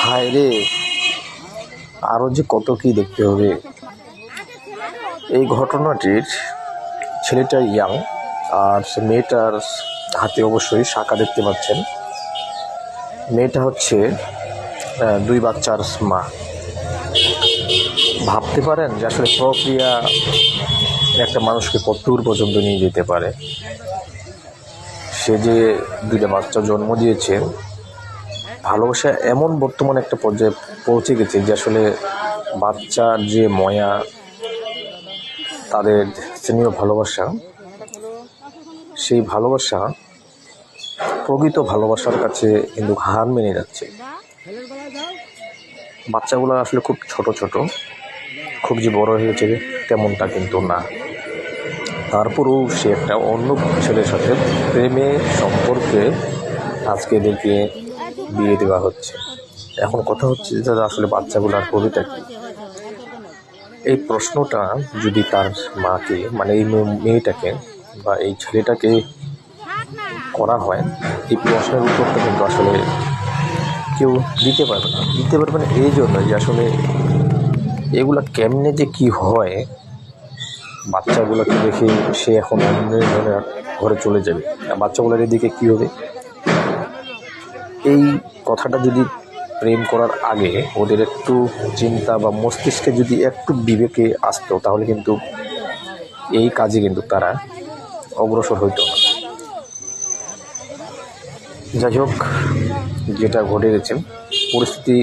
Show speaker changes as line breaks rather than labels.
হায় রে, আরও যে কত কি দেখতে হবে। এই ঘটনাটির ছেলেটা ইয়াং, আর মেয়েটার হাতে অবশ্যই শাঁখা দেখতে পাচ্ছেন। মেয়েটা হচ্ছে 2 বাচ্চার মা। ভাবতে পারেন যে আসলে প্রক্রিয়া একটা মানুষকে কত দূর পর্যন্ত নিয়ে যেতে পারে। সে যে 2টা বাচ্চা জন্ম দিয়েছে, ভালোবাসা এমন বর্তমানে একটা পর্যায়ে পৌঁছে গেছে যে আসলে বাচ্চার যে ময়া, তাদের স্নেহ ভালোবাসা, সেই ভালোবাসা প্রকৃত ভালোবাসার কাছে কিন্তু হার মেনে যাচ্ছে। বাচ্চাগুলো আসলে খুব ছোট ছোট, খুব যে বড় হয়েছে তেমনটা কিন্তু না। তারপরেও সে একটা অন্য ছেলের সাথে প্রেমে সম্পর্কে আজকে এদেরকে বিয়ে দেওয়া হচ্ছে। এখন কথা হচ্ছে যে আসলে বাচ্চাগুলোর ভবিষ্যৎ কি? এই প্রশ্নটা যদি তার মাকে, মানে এই মেয়েটাকে বা এই ছেলেটাকে করা হয়, এই প্রশ্নের উত্তরটা কিন্তু আসলে কেউ দিতে পারবে না। এই জন্য যে আসলে এগুলা কেমনে যে কি হয়, বাচ্চাগুলোকে দেখে সে এখন অন্য ঘরে চলে যাবে, বাচ্চাগুলোর এদিকে কী হবে। এই কথাটা যদি প্রেম করার আগে ওদের একটু চিন্তা বা মস্তিষ্কে যদি একটু বিবেকে আসতো, তাহলে কিন্তু এই কাজে কিন্তু তারা অগ্রসর হইত না। যাই হোক, যেটা ঘটে গেছে, পরিস্থিতি